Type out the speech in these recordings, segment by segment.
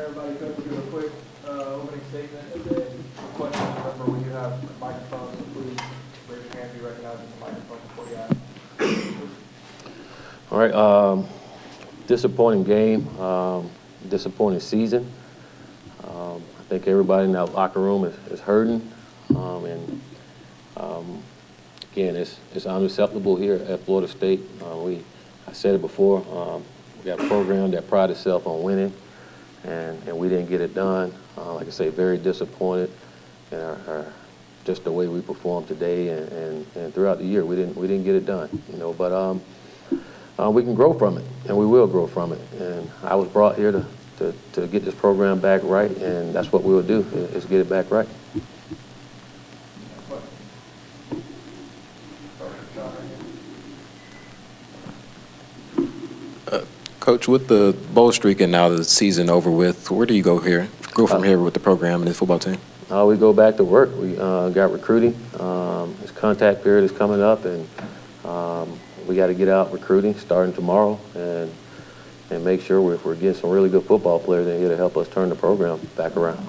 everybody, Coach will give a quick opening statement, and then questions. Remember, when you have microphones, so please raise your hand, be recognized with the microphone before you ask. All right, disappointing game, disappointing season. I think everybody in that locker room is hurting, again, it's unacceptable here at Florida State. I said it before, we got a program that prides itself on winning, and we didn't get it done. Like I say, very disappointed in just the way we performed today and throughout the year. We didn't get it done, but we can grow from it, and we will grow from it. And I was brought here to get this program back right, and that's what we will do, is get it back right. Coach, with the bowl streak and now the season over with, where do you go from here with the program and the football team? We go back to work. We got recruiting. This contact period is coming up, and we got to get out recruiting starting tomorrow and make sure we're getting some really good football players in here to help us turn the program back around.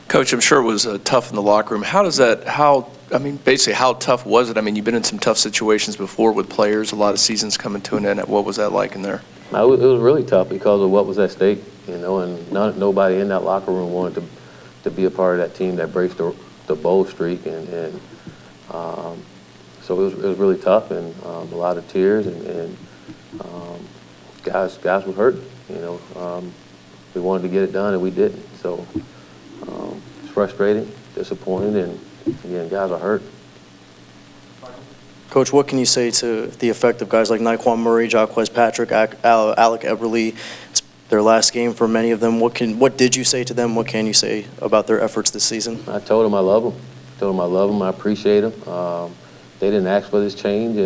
Coach, I'm sure it was tough in the locker room. Basically, how tough was it? I mean, you've been in some tough situations before with players, a lot of seasons coming to an end. What was that like in there? It was really tough because of what was at stake, and nobody in that locker room wanted to be a part of that team that breaks the bowl streak, and so it was really tough, and a lot of tears, and guys were hurt. We wanted to get it done, and we didn't. So it's frustrating, disappointing, and again, guys are hurt. Coach, what can you say to the effect of guys like Naquan Murray, Jacquez Patrick, Alec Eberle? It's their last game for many of them. What did you say to them? What can you say about their efforts this season? I told them I love them. I appreciate them. They didn't ask for this change,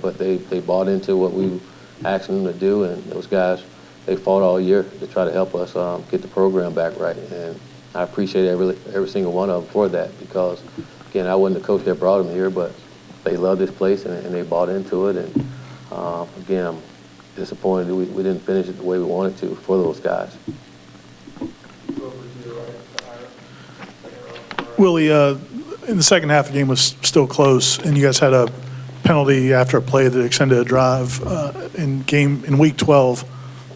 but they bought into what we asked them to do, and those guys, they fought all year to try to help us get the program back right. And I appreciate every single one of them for that, because, again, I wasn't the coach that brought them here, but they love this place and they bought into it. And again, I'm disappointed that we didn't finish it the way we wanted to for those guys. Willie, in the second half, the game was still close, and you guys had a penalty after a play that extended a drive in week 12.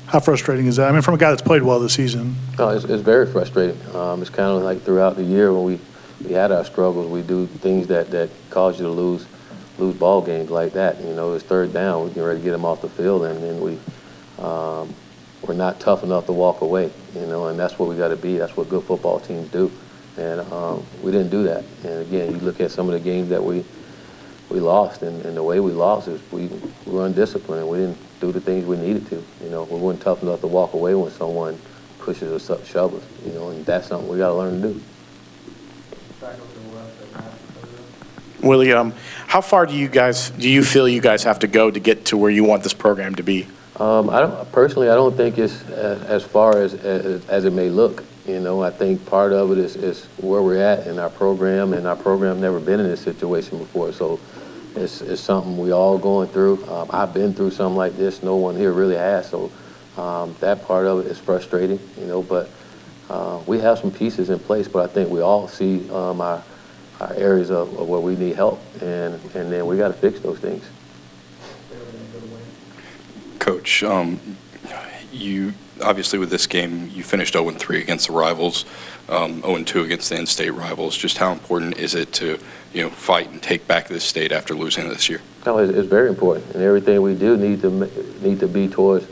How frustrating is that? I mean, from a guy that's played well this season. No, it's very frustrating. It's kind of like throughout the year when we had our struggles, we do things that cause you to lose ball games like that. It's third down, we get ready to get them off the field, and then we're not tough enough to walk away. And that's what we got to be. That's what good football teams do. And we didn't do that. And again, you look at some of the games that we lost, and the way we lost is we were undisciplined, and we didn't do the things we needed to. We weren't tough enough to walk away when someone pushes us up, shoves us, and that's something we got to learn to do. Willie, how far do you feel you guys have to go to get to where you want this program to be? I don't think it's as far as it may look. I think part of it is where we're at in our program, and our program never been in this situation before. So it's something we all going through. I've been through something like this. No one here really has. So that part of it is frustrating, but we have some pieces in place, but I think we all see our areas of where we need help, and then we got to fix those things. Coach, you obviously with this game, you finished 0-3 against the rivals, 0-2 against the in-state rivals. Just how important is it to fight and take back this state after losing this year? No, it's very important, and everything we do need to be towards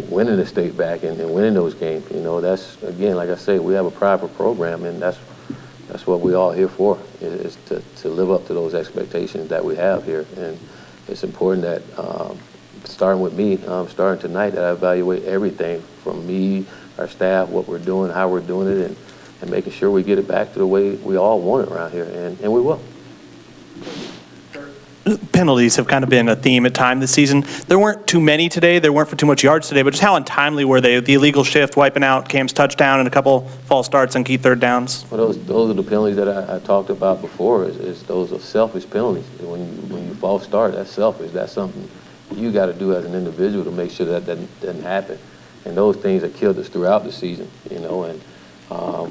winning the state back and winning those games. That's, again, like I say, we have a private program, and that's what we all here for, is to live up to those expectations that we have here. And it's important that, starting with me, starting tonight, that I evaluate everything from me, our staff, what we're doing, how we're doing it, and making sure we get it back to the way we all want it around here, and we will. penalties have kind of been a theme at time this season. There weren't too many today. There weren't for too much yards today, but just how untimely were they? The illegal shift, wiping out Cam's touchdown, and a couple false starts on key third downs. Well, those are the penalties that I talked about before. Is those are selfish penalties. When you false start, that's selfish. That's something you got to do as an individual to make sure that doesn't happen. And those things have killed us throughout the season, and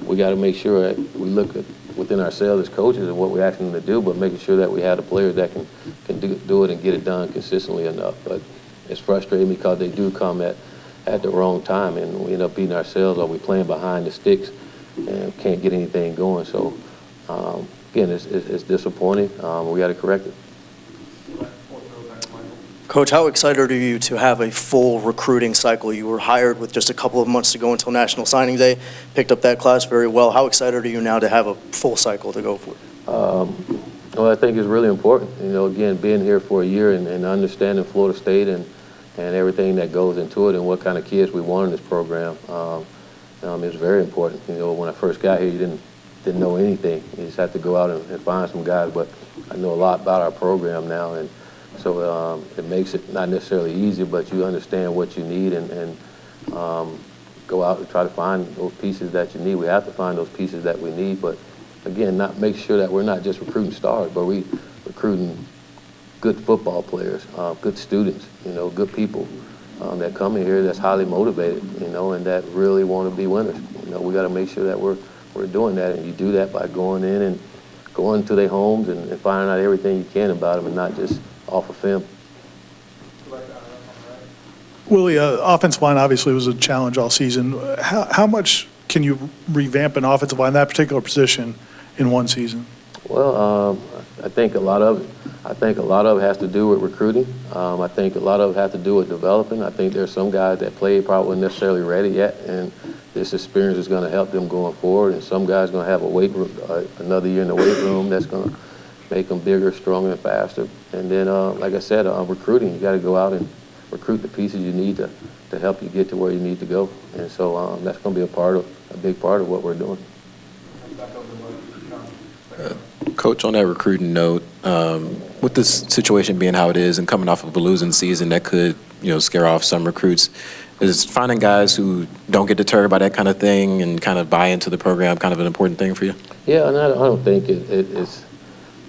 we got to make sure that we look at within ourselves as coaches and what we're asking them to do, but making sure that we have the players that can do it and get it done consistently enough. But it's frustrating because they do come at the wrong time, and we end up beating ourselves, or we playing behind the sticks and can't get anything going. So again, it's disappointing. We got to correct it. Coach, how excited are you to have a full recruiting cycle? You were hired with just a couple of months to go until National Signing Day, picked up that class very well. How excited are you now to have a full cycle to go for? Well, I think it's really important. Again, being here for a year and understanding Florida State and everything that goes into it and what kind of kids we want in this program is very important. When I first got here, you didn't know anything. You just had to go out and find some guys. But I know a lot about our program now, and so it makes it not necessarily easy, but you understand what you need and go out and try to find those pieces that you need. We have to find those pieces that we need, but again, make sure that we're not just recruiting stars, but we recruiting good football players, good students, good people that come in here that's highly motivated, and that really want to be winners. We got to make sure that we're doing that, and you do that by going in and going to their homes and finding out everything you can about them and not just off of film. Willie, offensive line obviously was a challenge all season. How much can you revamp an offensive line, that particular position, in one season? Well, I think a lot of it has to do with recruiting. I think a lot of it has to do with developing. I think there's some guys that played probably weren't necessarily ready yet, and this experience is going to help them going forward. And some guys are going to have a weight room, another year in the weight room that's going to make them bigger, stronger, and faster. And then, like I said, recruiting, you got to go out and recruit the pieces you need to help you get to where you need to go. And so that's going to be a big part of what we're doing. Coach, on that recruiting note, with this situation being how it is and coming off of a losing season that could, scare off some recruits, is finding guys who don't get deterred by that kind of thing and kind of buy into the program kind of an important thing for you? Yeah, and I don't think it's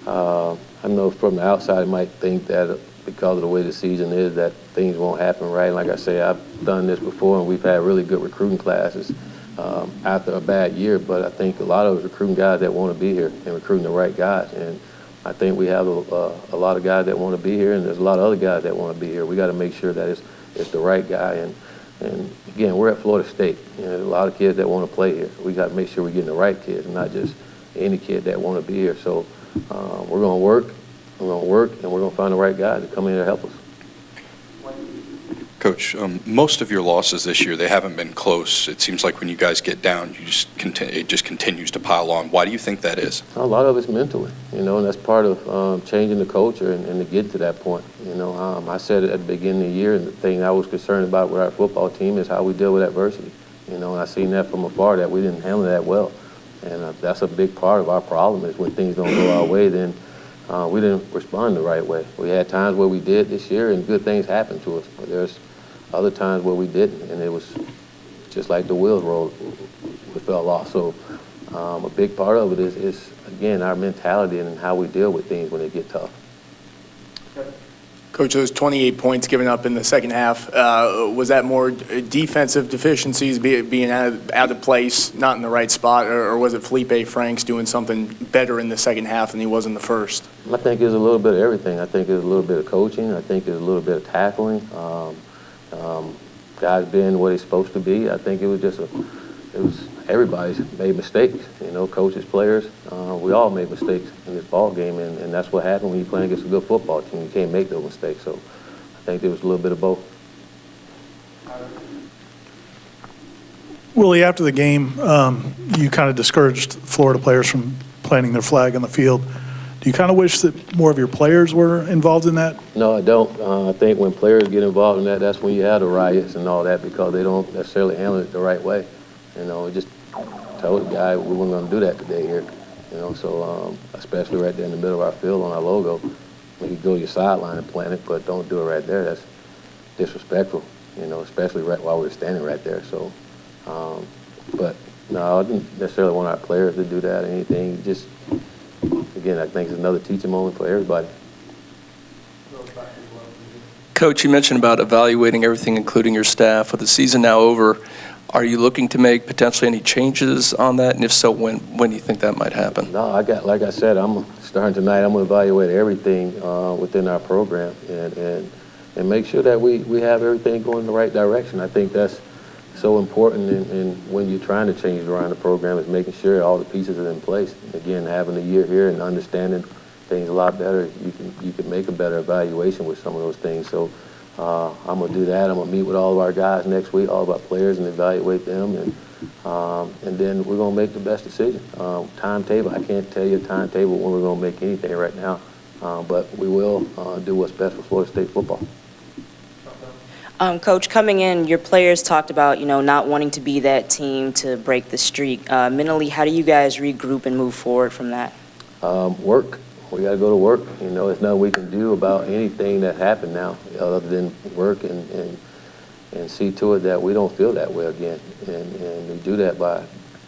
I know from the outside you might think that because of the way the season is that things won't happen right. Like I say, I've done this before, and we've had really good recruiting classes after a bad year, but I think a lot of us recruiting guys that want to be here and recruiting the right guys. And I think we have a lot of guys that want to be here, and there's a lot of other guys that want to be here. We got to make sure that it's the right guy. And again, we're at Florida State. There's a lot of kids that want to play here. We got to make sure we're getting the right kids and not just any kid that want to be here. So we're going to work, and we're going to find the right guy to come in here and help us. Coach, most of your losses this year, they haven't been close. It seems like when you guys get down, it just continues to pile on. Why do you think that is? A lot of it's mentally, and that's part of changing the culture and to get to that point. I said it at the beginning of the year, and the thing I was concerned about with our football team is how we deal with adversity. And I seen that from afar, that we didn't handle that well. And that's a big part of our problem is when things don't go our way, then we didn't respond the right way. We had times where we did this year, and good things happened to us, but there's other times where we didn't, and it was just like the wheels rolled, we fell off. So a big part of it is again, our mentality and how we deal with things when they get tough. Coach, those 28 points given up in the second half, was that more defensive deficiencies, being out of place, not in the right spot, or was it Felipe Franks doing something better in the second half than he was in the first? I think it was a little bit of everything. I think it was a little bit of coaching. I think it was a little bit of tackling. Guys being what he's supposed to be. I think it was everybody's made mistakes. Coaches, players, we all made mistakes in this ball game, and that's what happened when you're playing against a good football team. You can't make those mistakes. So I think there was a little bit of both. Willie, after the game, you kind of discouraged Florida players from planting their flag on the field. Do you kind of wish that more of your players were involved in that? No, I don't. I think when players get involved in that, that's when you have the riots and all that because they don't necessarily handle it the right way. We just told the guy we weren't going to do that today here. So especially right there in the middle of our field on our logo. maybe go to your sideline and plant it, but don't do it right there. That's disrespectful, you know, especially right while we're standing right there. So, but no, I didn't necessarily want our players to do that or anything. Just, again, I think it's another teaching moment for everybody. Coach, you mentioned about evaluating everything, including your staff. With the season now over, are you looking to make potentially any changes on that? And if so, when do you think that might happen? No, like I said, I'm starting tonight. I'm going to evaluate everything within our program and make sure that we have everything going in the right direction. I think that's so important in when you're trying to change around the program, is making sure all the pieces are in place. Again, having a year here and understanding things a lot better, you can make a better evaluation with some of those things. So I'm going to do that. I'm going to meet with all of our guys next week, all of our players, and evaluate them, and then we're going to make the best decision. Timetable, I can't tell you a timetable when we're going to make anything right now, but we will do what's best for Florida State football. Coach, coming in, your players talked about, not wanting to be that team to break the streak. Mentally, how do you guys regroup and move forward from that? Work. We got to go to work. There's nothing we can do about anything that happened now other than work and see to it that we don't feel that way again. And we do that by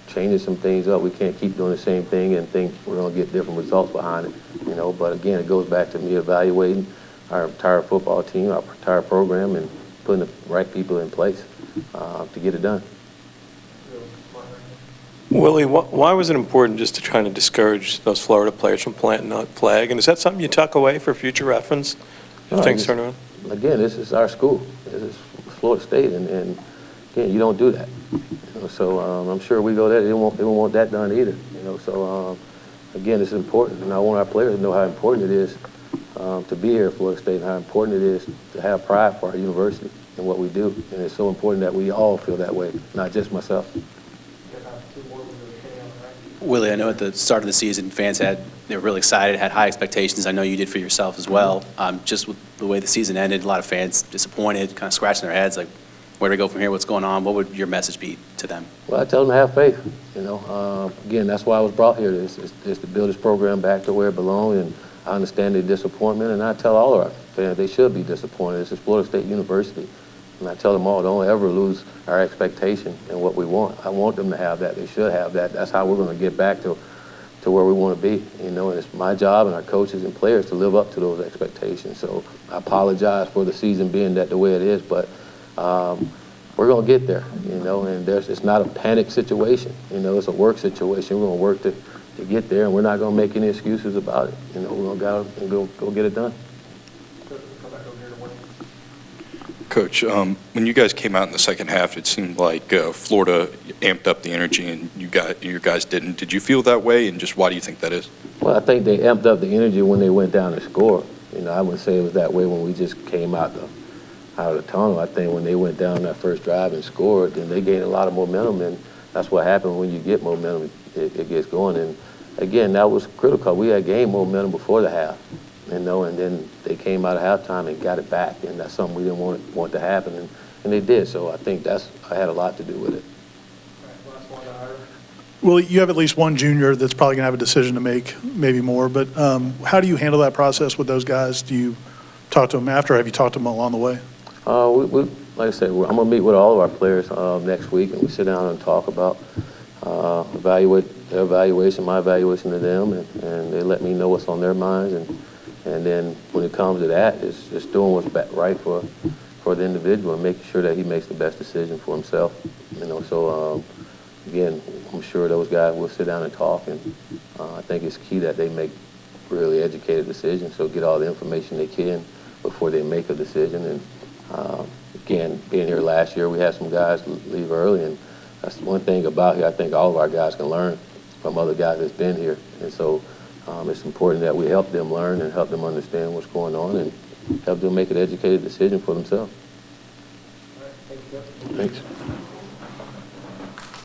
changing some things up. We can't keep doing the same thing and think we're going to get different results behind it. But again, it goes back to me evaluating our entire football team, our entire program, and putting the right people in place to get it done. Willie, why was it important just to try to discourage those Florida players from planting that flag? And is that something you tuck away for future reference if things turn around? Again, this is our school. This is Florida State, and again, you don't do that. So I'm sure we go there. They won't want that done either. So again, it's important, and I want our players to know how important it is to be here at Florida State and how important it is to have pride for our university and what we do. And it's so important that we all feel that way, not just myself. Willie, I know at the start of the season, fans they were really excited, had high expectations. I know you did for yourself as well. Just with the way the season ended, a lot of fans disappointed, kind of scratching their heads, like, where do we go from here? What's going on? What would your message be to them? Well, I tell them to have faith. Again, that's why I was brought here, is to build this program back to where it belongs. And I understand their disappointment, and I tell all of our fans they should be disappointed. This is Florida State University. And I tell them all, don't ever lose our expectation and what we want. I want them to have that. They should have that. That's how we're going to get back to where we want to be. And it's my job and our coaches and players to live up to those expectations. So I apologize for the season being the way it is, but we're going to get there, and it's not a panic situation. It's a work situation. We're going to work to get there, and we're not going to make any excuses about it. We're going to go get it done. Coach, when you guys came out in the second half, it seemed like Florida amped up the energy and you guys didn't. Did you feel that way, and just why do you think that is? Well, I think they amped up the energy when they went down to score. I wouldn't say it was that way when we just came out of the tunnel. I think when they went down that first drive and scored, then they gained a lot of momentum, and that's what happens when you get momentum. It gets going, and again, that was critical. We had gained momentum before the half. And then they came out of halftime and got it back, and that's something we didn't want to happen, and they did. So I think I had a lot to do with it. Well, you have at least one junior that's probably going to have a decision to make, maybe more. But how do you handle that process with those guys? Do you talk to them after, or have you talked to them along the way? Like I said, I'm going to meet with all of our players next week, and we sit down and talk about evaluate their evaluation, my evaluation of them, and they let me know what's on their minds. And then when it comes to that, it's doing what's right for the individual and making sure that he makes the best decision for himself. So again, I'm sure those guys will sit down and talk, and I think it's key that they make really educated decisions, so get all the information they can before they make a decision. And again, being here last year, we had some guys leave early, and that's one thing about here. I think all of our guys can learn from other guys that's been here, and so it's important that we help them learn and help them understand what's going on and help them make an educated decision for themselves. All right, thank you. Thanks.